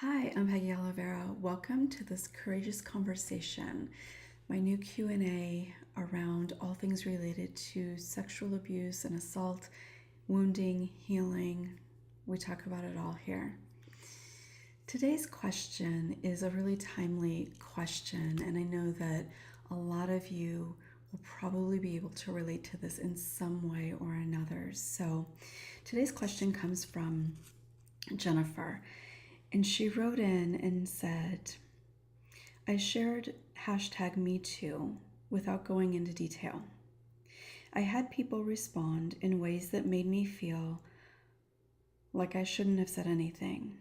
Hi, I'm Peggy Oliveira. Welcome to this courageous conversation, my new Q&A around all things related to sexual abuse and assault, wounding, healing. We talk about it all here. Today's question is a really timely question, and I know that a lot of you will probably be able to relate to this in some way or another. So today's question comes from Jennifer. And she wrote in and said, I shared #MeToo without going into detail. I had people respond in ways that made me feel like I shouldn't have said anything.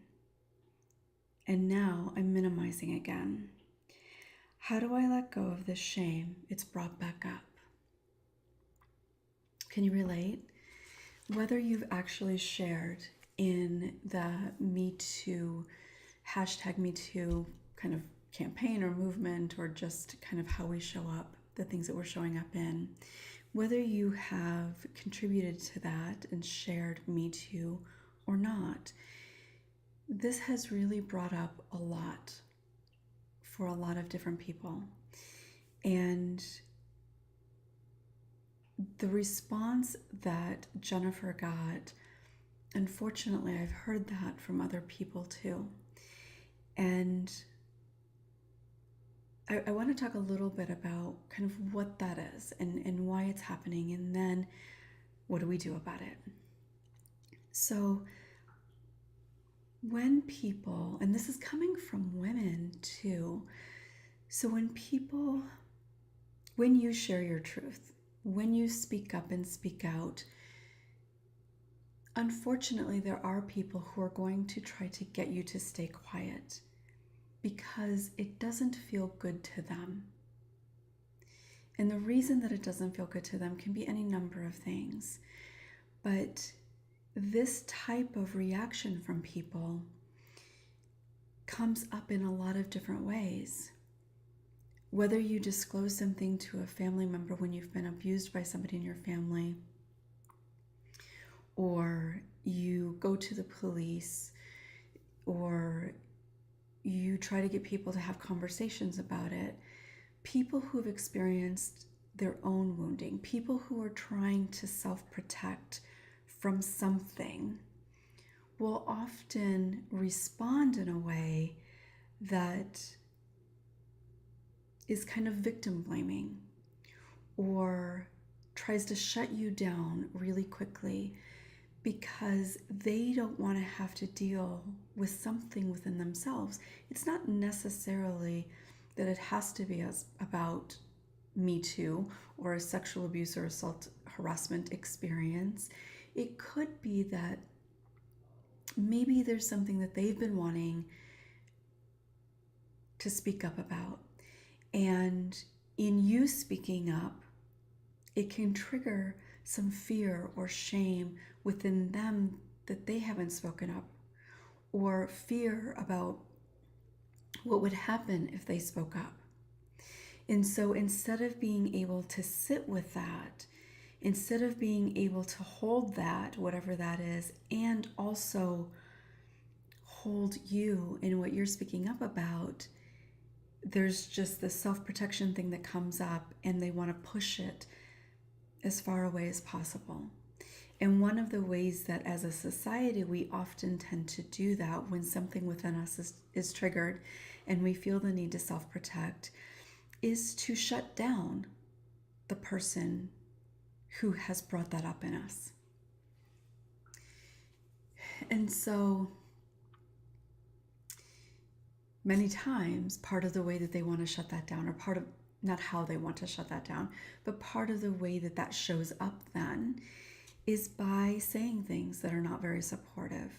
And now I'm minimizing again. How do I let go of this shame it's brought back up? Can you relate? Whether you've actually shared in the Me Too, #MeToo kind of campaign or movement, or just kind of how we show up, the things that we're showing up in, whether you have contributed to that and shared Me Too or not, this has really brought up a lot for a lot of different people. And the response that Jennifer got, unfortunately, I've heard that from other people too. And I want to talk a little bit about kind of what that is and why it's happening, and then what do we do about it? So when people, and this is coming from women too, so when you share your truth, when you speak up and speak out, unfortunately, there are people who are going to try to get you to stay quiet because it doesn't feel good to them. And the reason that it doesn't feel good to them can be any number of things. But this type of reaction from people comes up in a lot of different ways. Whether you disclose something to a family member when you've been abused by somebody in your family, or you go to the police, or you try to get people to have conversations about it, people who have experienced their own wounding, people who are trying to self-protect from something, will often respond in a way that is kind of victim blaming or tries to shut you down really quickly because they don't want to have to deal with something within themselves. It's not necessarily that it has to be about Me Too or a sexual abuse or assault harassment experience. It could be that maybe there's something that they've been wanting to speak up about. And in you speaking up, it can trigger some fear or shame within them that they haven't spoken up, or fear about what would happen if they spoke up. And so instead of being able to sit with that, instead of being able to hold that, whatever that is, and also hold you in what you're speaking up about, there's just this self-protection thing that comes up, and they want to push it as far away as possible. And one of the ways that as a society we often tend to do that when something within us is triggered and we feel the need to self-protect is to shut down the person who has brought that up in us. And so many times part of the way that they want to shut that down, or part of, not how they want to shut that down, but part of the way that that shows up then is by saying things that are not very supportive,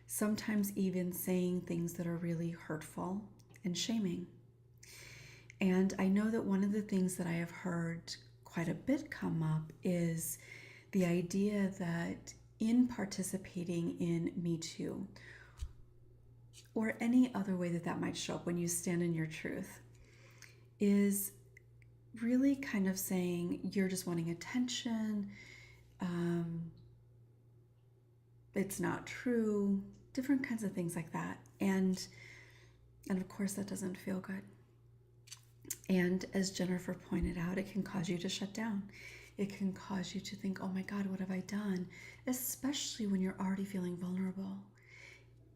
sometimes even saying things that are really hurtful and shaming. And I know that one of the things that I have heard quite a bit come up is the idea that in participating in Me Too, or any other way that that might show up when you stand in your truth, is really kind of saying you're just wanting attention, it's not true, different kinds of things like that. And of course, that doesn't feel good. And as Jennifer pointed out, it can cause you to shut down. It can cause you to think, oh my God, what have I done? Especially when you're already feeling vulnerable.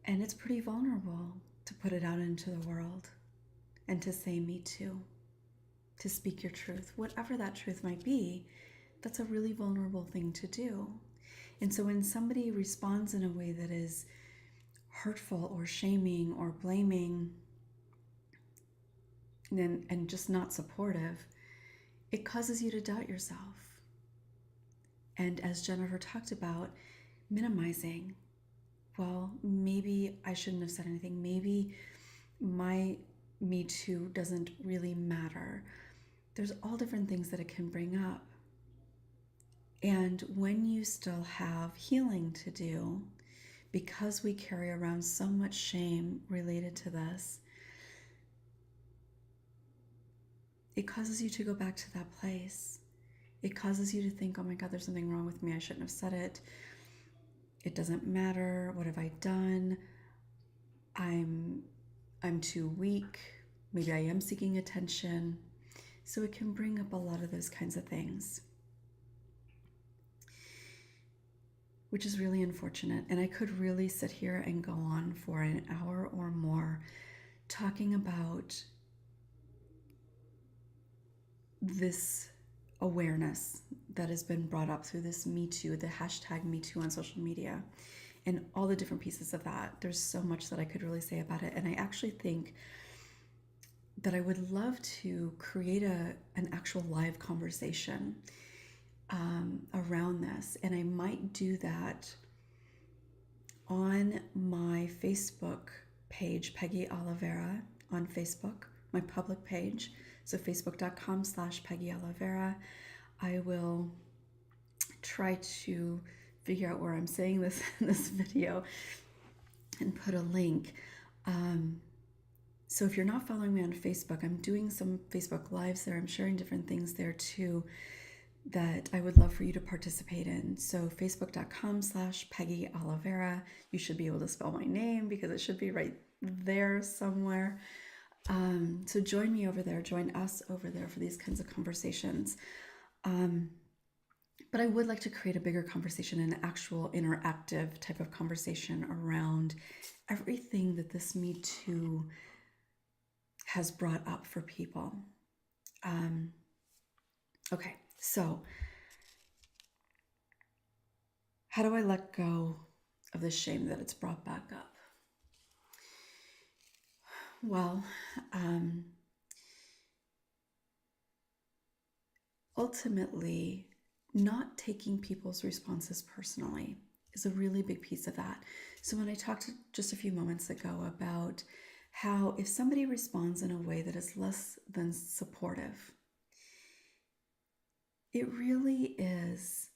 And it's pretty vulnerable to put it out into the world and to say, me too, to speak your truth. Whatever that truth might be, that's a really vulnerable thing to do. And so when somebody responds in a way that is hurtful or shaming or blaming and just not supportive, it causes you to doubt yourself. And as Jennifer talked about, minimizing. Well, maybe I shouldn't have said anything. Maybe my Me Too doesn't really matter. There's all different things that it can bring up. And when you still have healing to do, because we carry around so much shame related to this, it causes you to go back to that place. It causes you to think, oh my God, there's something wrong with me. I shouldn't have said it. It doesn't matter. What have I done? I'm too weak. Maybe I am seeking attention. So it can bring up a lot of those kinds of things, which is really unfortunate. And I could really sit here and go on for an hour or more talking about this awareness that has been brought up through this Me Too, the hashtag Me Too on social media, and all the different pieces of that. There's so much that I could really say about it. And I actually think that I would love to create an actual live conversation around this. And I might do that on my Facebook page, Peggy Oliveira on Facebook, my public page. So facebook.com/Peggy Oliveira. I will try to figure out where I'm saying this in this video and put a link. So if you're not following me on Facebook, I'm doing some Facebook Lives there. I'm sharing different things there too that I would love for you to participate in. So facebook.com/Peggy Oliveira. You should be able to spell my name because it should be right there somewhere. So join me over there, join us over there for these kinds of conversations. But I would like to create a bigger conversation, an actual interactive type of conversation around everything that this Me Too has brought up for people. Okay, so how do I let go of the shame that it's brought back up? Well, ultimately, not taking people's responses personally is a really big piece of that. So when I talked just a few moments ago about how if somebody responds in a way that is less than supportive, it really is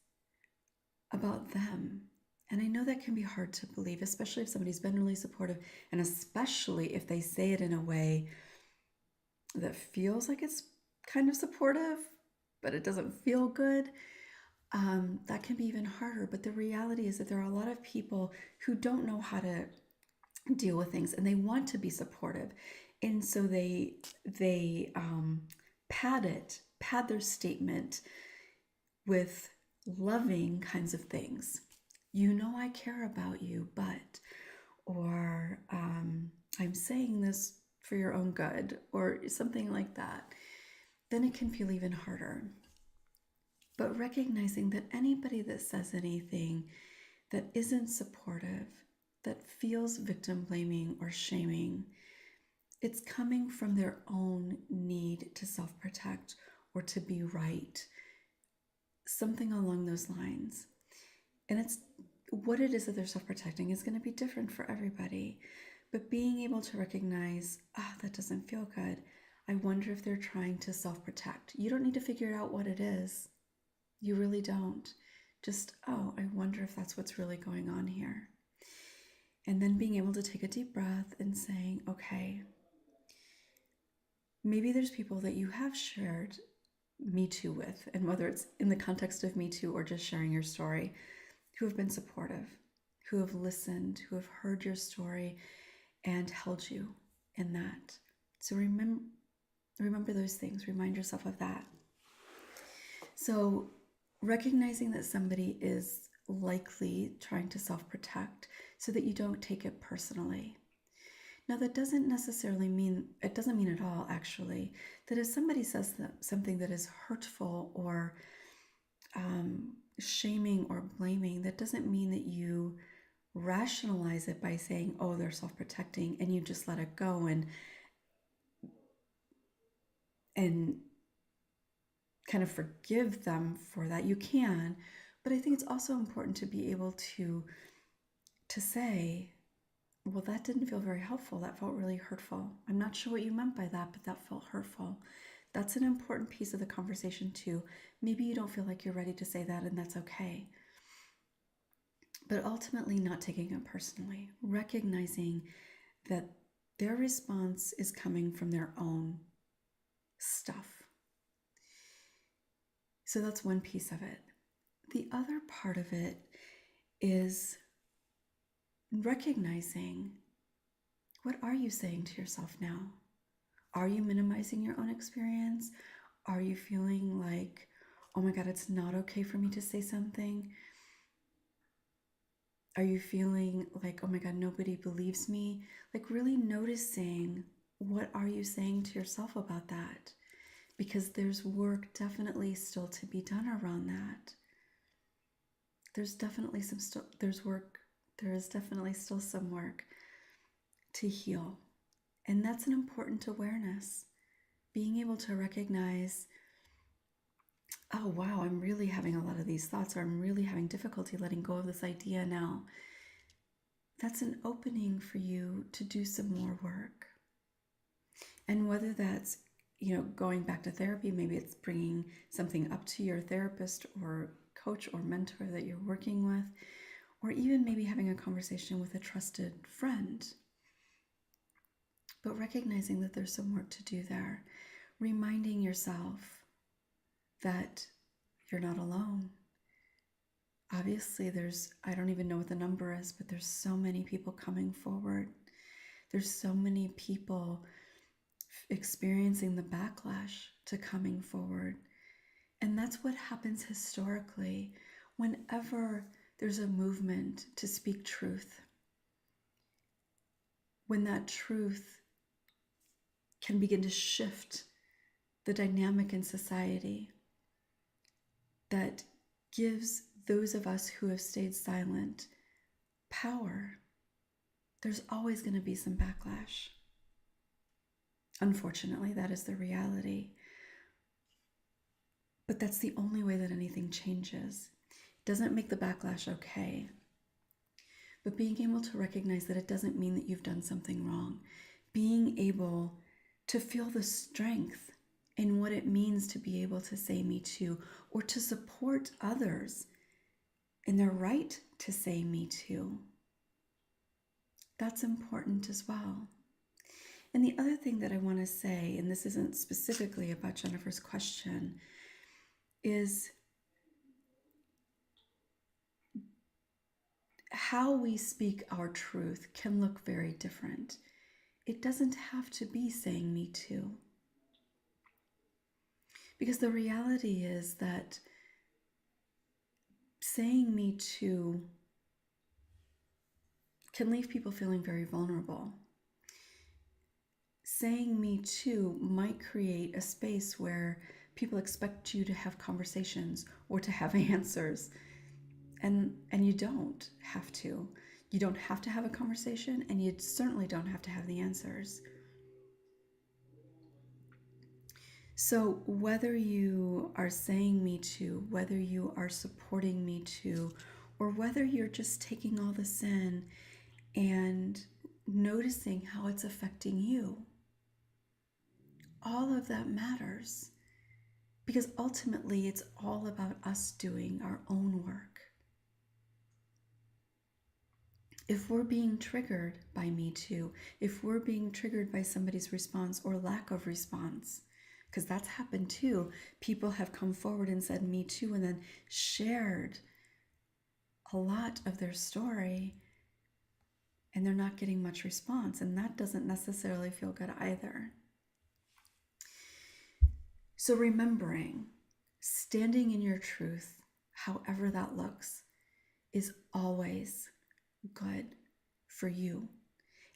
about them. And I know that can be hard to believe, especially if somebody's been really supportive, and especially if they say it in a way that feels like it's kind of supportive, but it doesn't feel good. That can be even harder. But the reality is that there are a lot of people who don't know how to deal with things, and they want to be supportive, and so they pad their statement with loving kinds of things. You know, I care about you, but, or I'm saying this for your own good, or something like that. Then it can feel even harder. But recognizing that anybody that says anything that isn't supportive, that feels victim blaming or shaming, it's coming from their own need to self-protect or to be right, something along those lines. And it's what it is that they're self-protecting is going to be different for everybody. But being able to recognize, that doesn't feel good. I wonder if they're trying to self-protect. You don't need to figure out what it is. You really don't. Just, I wonder if that's what's really going on here. And then being able to take a deep breath and saying, okay, maybe there's people that you have shared Me Too with, and whether it's in the context of Me Too or just sharing your story, who have been supportive, who have listened, who have heard your story, and held you in that. So remember those things. Remind yourself of that. So recognizing that somebody is likely trying to self-protect so that you don't take it personally. Now, that doesn't necessarily mean, it doesn't mean at all, actually, that if somebody says something that is hurtful or shaming or blaming, that doesn't mean that you rationalize it by saying, oh, they're self-protecting, and you just let it go and kind of forgive them for that. You can, but I think it's also important to be able to say, well, that didn't feel very helpful. That felt really hurtful. I'm not sure what you meant by that, but that felt hurtful. That's an important piece of the conversation too. Maybe you don't feel like you're ready to say that, and that's okay. But ultimately not taking it personally, recognizing that their response is coming from their own stuff. So that's one piece of it. The other part of it is recognizing, what are you saying to yourself now? Are you minimizing your own experience? Are you feeling like, oh my God, it's not okay for me to say something? Are you feeling like, oh my God, nobody believes me? Like really noticing, what are you saying to yourself about that? Because there's work definitely still to be done around that. There is definitely still some work to heal. And that's an important awareness. Being able to recognize, oh wow, I'm really having a lot of these thoughts, or I'm really having difficulty letting go of this idea now. That's an opening for you to do some more work. And whether that's, going back to therapy, maybe it's bringing something up to your therapist or coach or mentor that you're working with, or even maybe having a conversation with a trusted friend. But recognizing that there's some work to do there. Reminding yourself that you're not alone. Obviously, I don't even know what the number is, but there's so many people coming forward. There's so many people experiencing the backlash to coming forward. And that's what happens historically whenever there's a movement to speak truth. When that truth can begin to shift the dynamic in society that gives those of us who have stayed silent power, there's always going to be some backlash. Unfortunately, that is the reality. But that's the only way that anything changes. It doesn't make the backlash okay. But being able to recognize that it doesn't mean that you've done something wrong. Being able to feel the strength in what it means to be able to say me too, or to support others in their right to say me too. That's important as well. And the other thing that I want to say, and this isn't specifically about Jennifer's question, is how we speak our truth can look very different. It doesn't have to be saying me too. Because the reality is that saying me too can leave people feeling very vulnerable. Saying me too might create a space where people expect you to have conversations or to have answers. And you don't have to. You don't have to have a conversation, and you certainly don't have to have the answers. So whether you are saying me too, whether you are supporting me too, or whether you're just taking all this in and noticing how it's affecting you, all of that matters. Because ultimately, it's all about us doing our own work. If we're being triggered by Me Too, if we're being triggered by somebody's response or lack of response, because that's happened too. People have come forward and said Me Too and then shared a lot of their story. and they're not getting much response, and that doesn't necessarily feel good either. So remembering, standing in your truth, however that looks, is always good for you.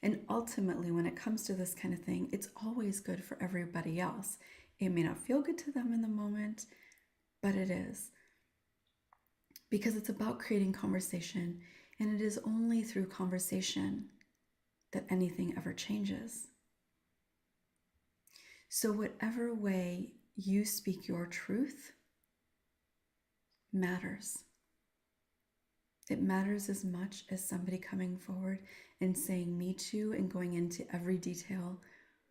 And ultimately, when it comes to this kind of thing, it's always good for everybody else. It may not feel good to them in the moment, but it is. Because it's about creating conversation, and it is only through conversation that anything ever changes. So whatever way you speak your truth matters. It matters as much as somebody coming forward and saying me too and going into every detail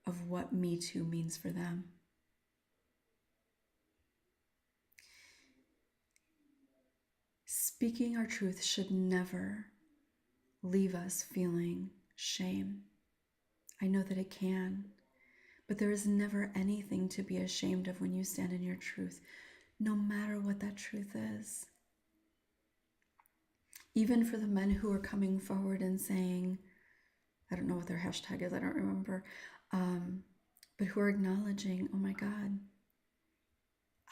of what me too means for them. Speaking our truth should never leave us feeling shame. I know that it can, but there is never anything to be ashamed of when you stand in your truth, no matter what that truth is. Even for the men who are coming forward and saying, I don't know what their hashtag is, I don't remember, but who are acknowledging, oh my God,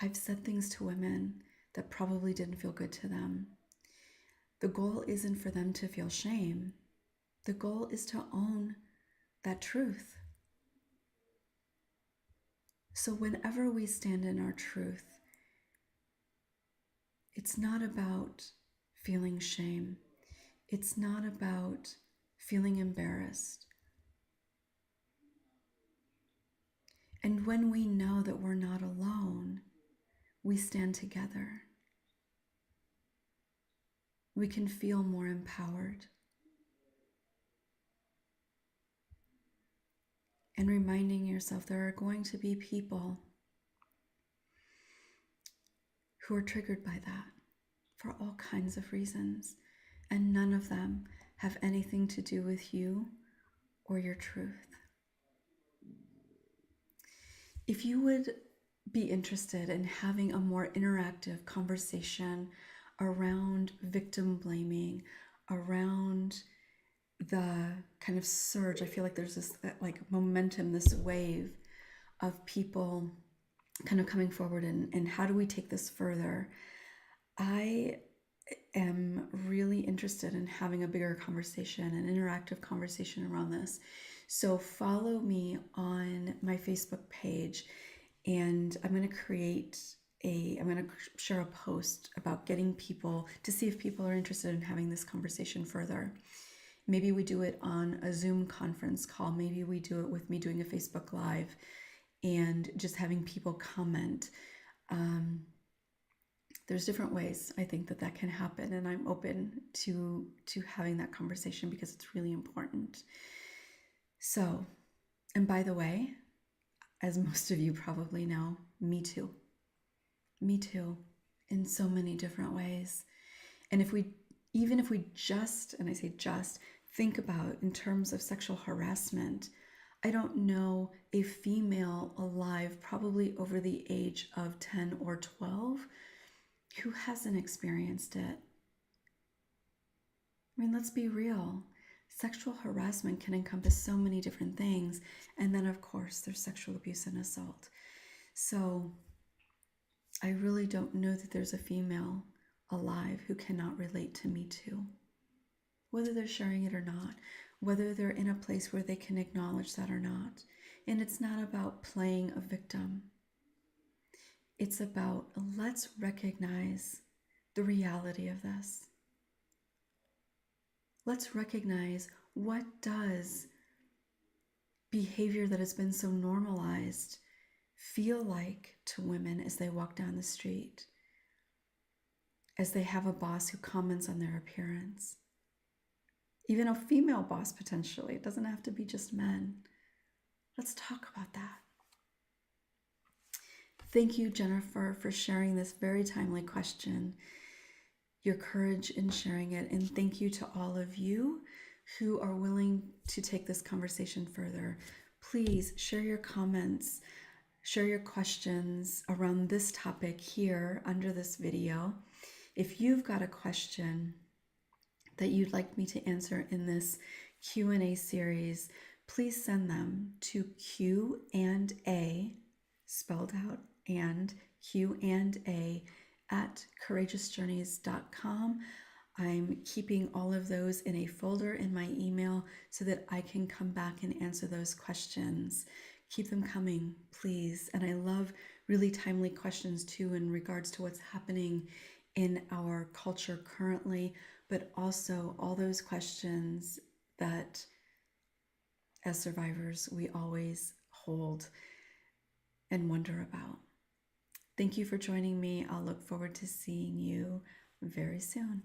I've said things to women that probably didn't feel good to them. The goal isn't for them to feel shame. The goal is to own that truth. So whenever we stand in our truth, it's not about feeling shame. It's not about feeling embarrassed. And when we know that we're not alone, we stand together. We can feel more empowered. And reminding yourself there are going to be people who are triggered by that for all kinds of reasons, and none of them have anything to do with you or your truth. If you would be interested in having a more interactive conversation around victim blaming, around the kind of surge, I feel like there's this like momentum, this wave of people kind of coming forward and how do we take this further? I am really interested in having a bigger conversation, an interactive conversation around this. So follow me on my Facebook page, and I'm going to share a post about getting people to see if people are interested in having this conversation further. Maybe we do it on a Zoom conference call. Maybe we do it with me doing a Facebook Live and just having people comment. There's different ways I think that can happen, and I'm open to having that conversation because it's really important. So, and by the way, as most of you probably know, me too. Me too, in so many different ways. And even if we just, and I say just, think about in terms of sexual harassment, I don't know a female alive, probably over the age of 10 or 12, who hasn't experienced it. I mean, let's be real. Sexual harassment can encompass so many different things. And then, of course, there's sexual abuse and assault. So I really don't know that there's a female alive who cannot relate to Me Too. Whether they're sharing it or not, whether they're in a place where they can acknowledge that or not. And it's not about playing a victim. It's about, let's recognize the reality of this. Let's recognize what does behavior that has been so normalized feel like to women as they walk down the street, as they have a boss who comments on their appearance. Even a female boss potentially. It doesn't have to be just men. Let's talk about that. Thank you, Jennifer, for sharing this very timely question, your courage in sharing it, and thank you to all of you who are willing to take this conversation further. Please share your comments, share your questions around this topic here under this video. If you've got a question that you'd like me to answer in this Q&A series, please send them to Q&A, spelled out, and Q&A at courageousjourneys.com. I'm keeping all of those in a folder in my email so that I can come back and answer those questions. Keep them coming, please. And I love really timely questions too in regards to what's happening in our culture currently, but also all those questions that as survivors we always hold and wonder about. Thank you for joining me. I'll look forward to seeing you very soon.